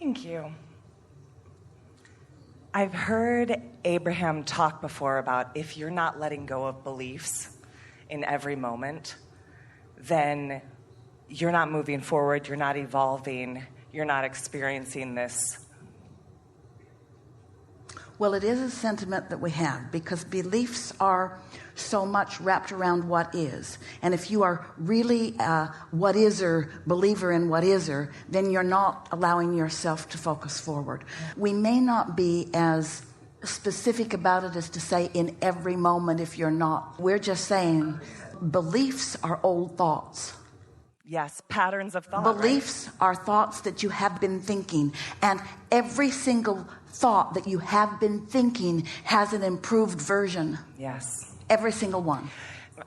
Thank you. I've heard Abraham talk before about if you're not letting go of beliefs in every moment, then you're not moving forward, you're not evolving, you're not experiencing this. Well, it is a sentiment that we have because beliefs are so much wrapped around what is. And if you are really a what-is-er, believer in what-is-er, then you're not allowing yourself to focus forward. We may not be as specific about it as to say in every moment if you're not. We're just saying beliefs are old thoughts. Yes, patterns of thought. Beliefs are thoughts that you have been thinking. And every single thought that you have been thinking has an improved version. Yes. Every single one.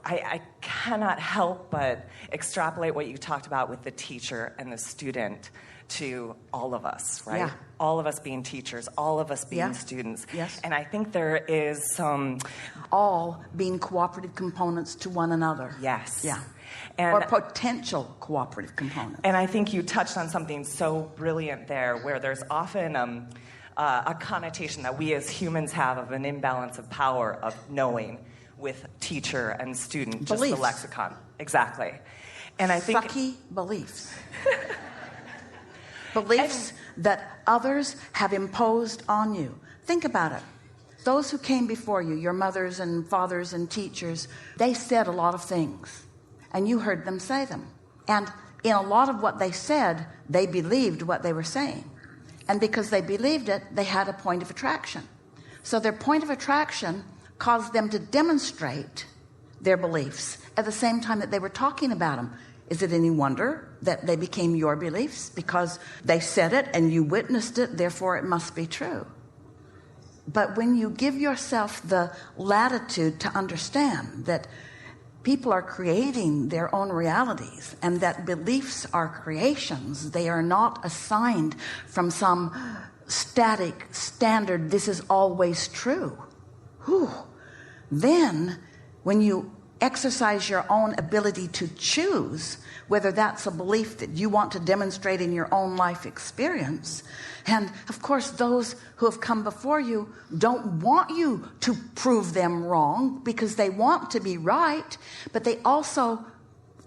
I cannot help but extrapolate what you talked about with the teacher and the student to all of us, right? Yeah. All of us being teachers, all of us being Yeah. students. Yes. And I think there is some... All being cooperative components to one another. Yes. Yeah. And, or potential cooperative components. And I think you touched on something so brilliant there, where there's often a connotation that we as humans have of an imbalance of power of knowing with teacher and student, just Beliefs. the lexicon. Exactly. And I think... Sucky beliefs. Beliefs that others have imposed on you. Think about it. Those who came before you, your mothers and fathers and teachers, they said a lot of things. And you heard them say them. And in a lot of what they said, they believed what they were saying. And because they believed it, they had a point of attraction. So their point of attraction caused them to demonstrate their beliefs at the same time that they were talking about them. Is it any wonder that they became your beliefs? Because they said it and you witnessed it, therefore it must be true. But when you give yourself the latitude to understand that people are creating their own realities and that beliefs are creations, they are not assigned from some static standard, this is always true. Whew. Then when you exercise your own ability to choose whether that's a belief that you want to demonstrate in your own life experience, and of course those who have come before you don't want you to prove them wrong because they want to be right, but they also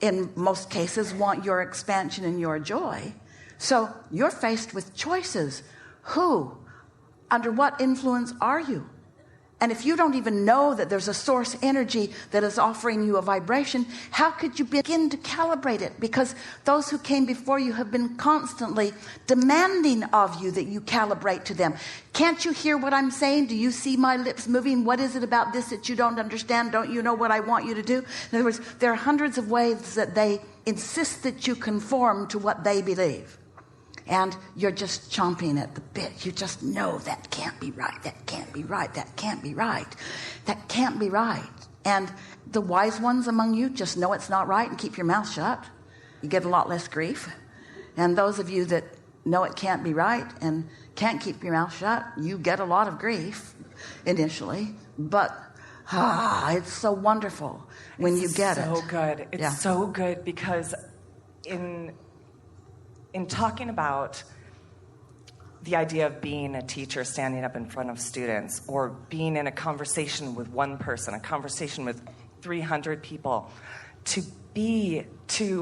in most cases want your expansion and your joy. So you're faced with choices. Who, under what influence are you? And if you don't even know that there's a source energy that is offering you a vibration, how could you begin to calibrate it? Because those who came before you have been constantly demanding of you that you calibrate to them. Can't you hear what I'm saying? Do you see my lips moving? What is it about this that you don't understand? Don't you know what I want you to do? In other words, there are hundreds of ways that they insist that you conform to what they believe. And you're just chomping at the bit. You just know that can't be right. That can't be right. That can't be right. That can't be right. And the wise ones among you just know it's not right and keep your mouth shut. You get a lot less grief. And those of you that know it can't be right and can't keep your mouth shut, you get a lot of grief initially. But it's so wonderful when you get it. It's so good. It's so good because in talking about the idea of being a teacher standing up in front of students or being in a conversation with one person, a conversation with 300 people, to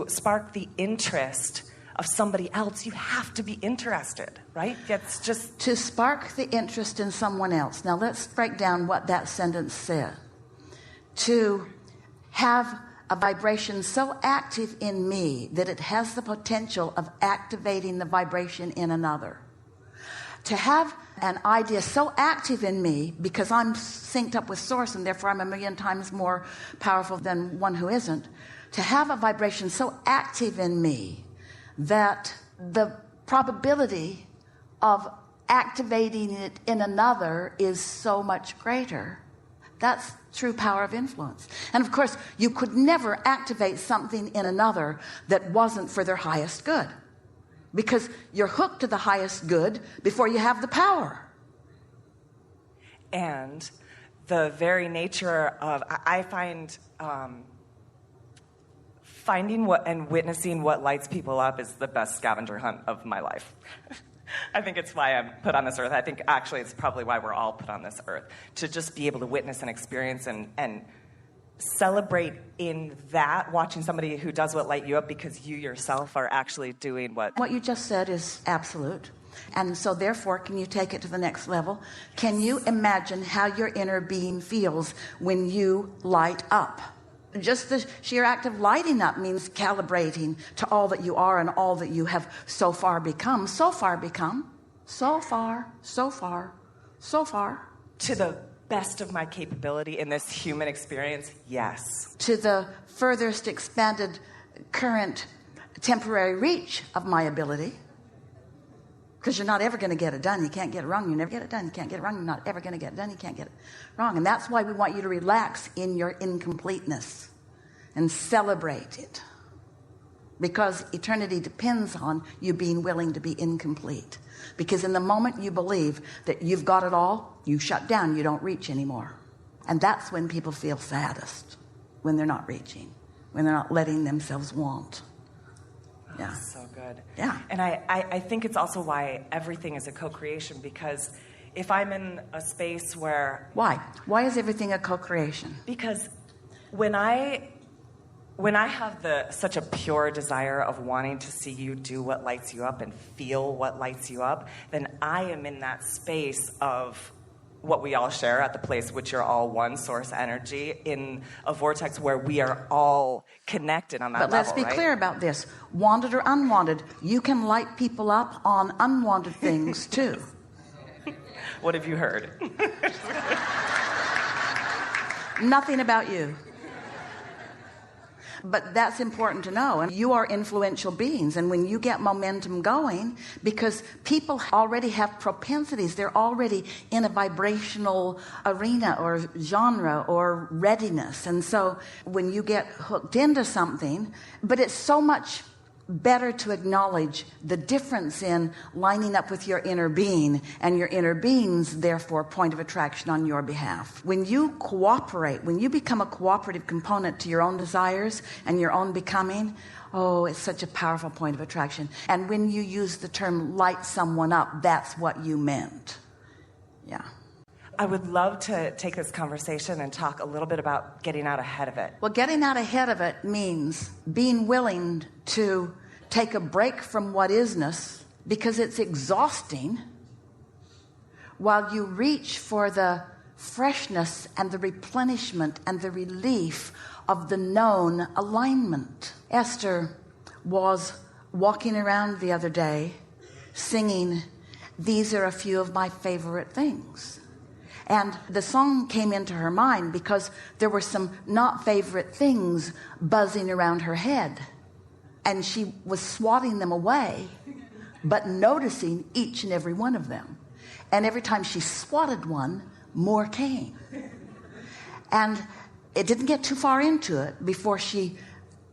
spark the interest of somebody else, you have to be interested, right? That's just... To spark the interest in someone else. Now let's break down what that sentence said. To have a vibration so active in me that it has the potential of activating the vibration in another. To have an idea so active in me because I'm synced up with source and therefore I'm 1,000,000 times more powerful than one who isn't. To have a vibration so active in me that the probability of activating it in another is so much greater. That's true power of influence. And of course, you could never activate something in another that wasn't for their highest good. Because you're hooked to the highest good before you have the power. And the very nature of, I find, finding what and witnessing what lights people up is the best scavenger hunt of my life. I think it's why I'm put on this earth. I think actually it's probably why we're all put on this earth, to just be able to witness and experience and celebrate in that, watching somebody who does what light you up because you yourself are actually doing what you just said is absolute. And so therefore, can you take it to the next level? Can you imagine how your inner being feels when you light up? Just the sheer act of lighting up means calibrating to all that you are and all that you have so far become. So far become. So far, so far, so far. To the best of my capability in this human experience, yes. To the furthest expanded current temporary reach of my ability. Because you're not ever going to get it done. You can't get it wrong. You never get it done. You can't get it wrong. You're not ever going to get it done. You can't get it wrong. And that's why we want you to relax in your incompleteness and celebrate it. Because eternity depends on you being willing to be incomplete. Because in the moment you believe that you've got it all, you shut down. You don't reach anymore. And that's when people feel saddest. When they're not reaching. When they're not letting themselves want. Yeah. So good. Yeah. And I think it's also why everything is a co-creation, because if I'm in a space where... Why? Why is everything a co-creation? Because when I have such a pure desire of wanting to see you do what lights you up and feel what lights you up, then I am in that space of what we all share at the place, which you're all one source energy in a vortex where we are all connected on that level. But let's be clear about this. Wanted or unwanted, you can light people up on unwanted things too. What have you heard? Nothing about you. But that's important to know. And you are influential beings. And when you get momentum going, because people already have propensities, they're already in a vibrational arena or genre or readiness. And so when you get hooked into something, but it's so much better to acknowledge the difference in lining up with your inner being and your inner being's therefore point of attraction on your behalf. When you cooperate, when you become a cooperative component to your own desires and your own becoming, oh, it's such a powerful point of attraction. And when you use the term light someone up, that's what you meant. Yeah. I would love to take this conversation and talk a little bit about getting out ahead of it. Well, getting out ahead of it means being willing to take a break from what isness, because it's exhausting, while you reach for the freshness and the replenishment and the relief of the known alignment. Esther was walking around the other day singing, "These are a few of my favorite things." And the song came into her mind because there were some not favorite things buzzing around her head. And she was swatting them away, but noticing each and every one of them. And every time she swatted one, more came. And it didn't get too far into it before she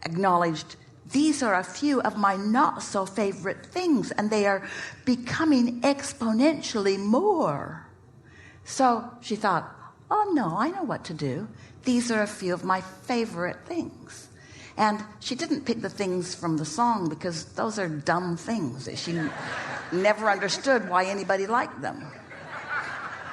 acknowledged, these are a few of my not so favorite things, and they are becoming exponentially more. So she thought, oh no, I know what to do. These are a few of my favorite things. And she didn't pick the things from the song because those are dumb things that she never understood why anybody liked them.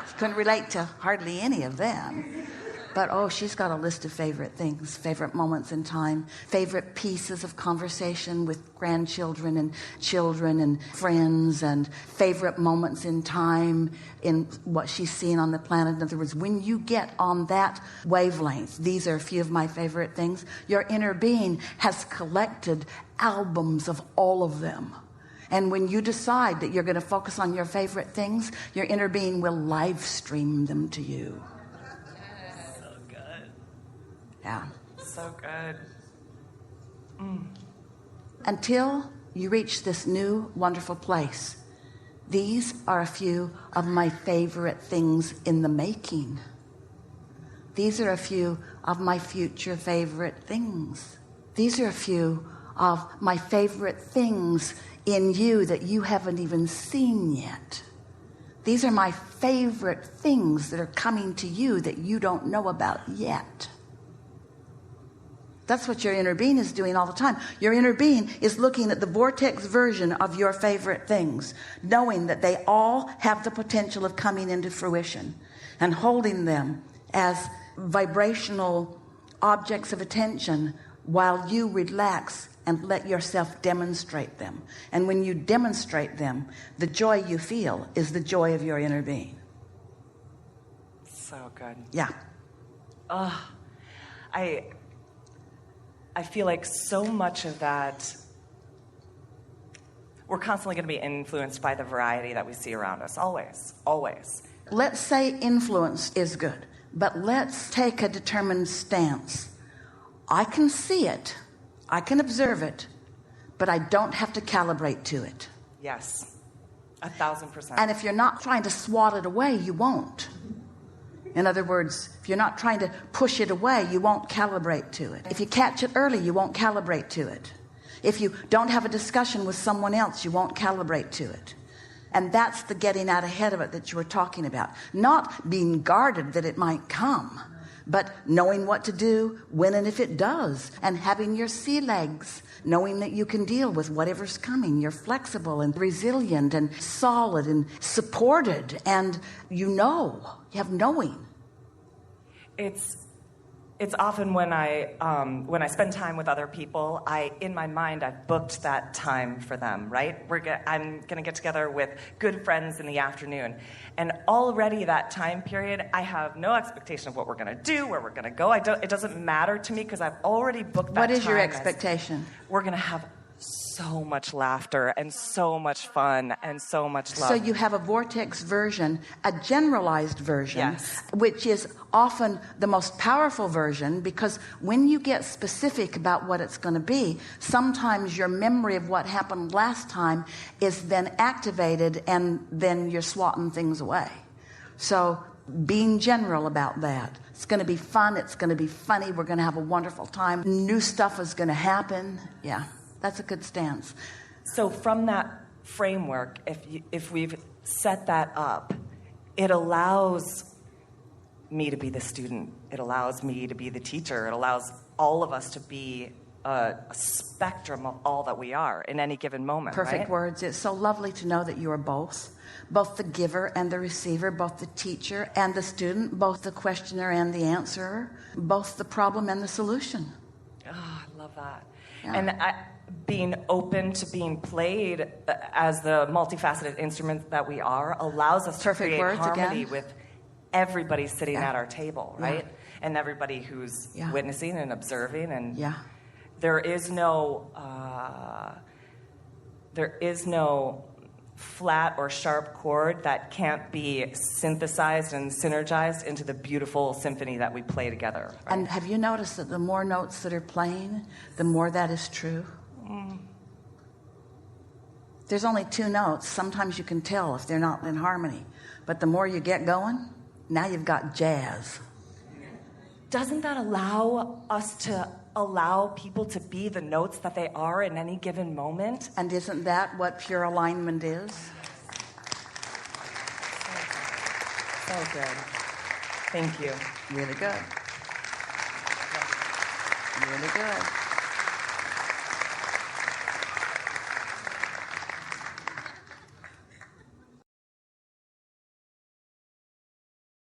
She couldn't relate to hardly any of them. But oh, she's got a list of favorite things, favorite moments in time, favorite pieces of conversation with grandchildren and children and friends, and favorite moments in time in what she's seen on the planet. In other words, when you get on that wavelength, these are a few of my favorite things, your inner being has collected albums of all of them. And when you decide that you're going to focus on your favorite things, your inner being will live stream them to you. Yeah. So good. Until you reach this new, wonderful place, these are a few of my favorite things in the making. These are a few of my future favorite things. These are a few of my favorite things in you that you haven't even seen yet. These are my favorite things that are coming to you that you don't know about yet. That's what your inner being is doing all the time. Your inner being is looking at the vortex version of your favorite things, knowing that they all have the potential of coming into fruition, and holding them as vibrational objects of attention while you relax and let yourself demonstrate them. And when you demonstrate them, the joy you feel is the joy of your inner being. So good. Yeah. I feel like so much of that, we're constantly going to be influenced by the variety that we see around us. Always, always. Let's say influence is good, but let's take a determined stance. I can see it, I can observe it, but I don't have to calibrate to it. Yes, 1,000%. And if you're not trying to swat it away, you won't. In other words, if you're not trying to push it away, you won't calibrate to it. If you catch it early, you won't calibrate to it. If you don't have a discussion with someone else, you won't calibrate to it. And that's the getting out ahead of it that you were talking about. Not being guarded that it might come, but knowing what to do when and if it does, and having your sea legs, knowing that you can deal with whatever's coming. You're flexible and resilient and solid and supported, and you have knowing. It's often when I spend time with other people, in my mind I've booked that time for them, right? I'm gonna get together with good friends in the afternoon, and already that time period I have no expectation of what we're gonna do, where we're gonna go. It doesn't matter to me because I've already booked that time. What is your expectation? We're gonna have so much laughter and so much fun and so much love. So you have a vortex version, a generalized version, yes, which is often the most powerful version, because when you get specific about what it's going to be, sometimes your memory of what happened last time is then activated, and then you're swatting things away. So being general about that. It's going to be fun. It's going to be funny. We're going to have a wonderful time. New stuff is going to happen. Yeah. That's a good stance. So from that framework, if we've set that up, it allows me to be the student. It allows me to be the teacher. It allows all of us to be a spectrum of all that we are in any given moment. Perfect right? words. It's so lovely to know that you are both the giver and the receiver, both the teacher and the student, both the questioner and the answerer, both the problem and the solution. Oh, I love that. Yeah. And being open to being played as the multifaceted instrument that we are allows us to create harmony with everybody sitting at our table, right? And everybody who's witnessing and observing. And there is no flat or sharp chord that can't be synthesized and synergized into the beautiful symphony that we play together. Right? And have you noticed that the more notes that are playing, the more that is true? There's only 2 notes. Sometimes you can tell if they're not in harmony. But the more you get going, now you've got jazz. Doesn't that allow us to allow people to be the notes that they are in any given moment? And isn't that what pure alignment is? So good. Thank you. Really good. Really good.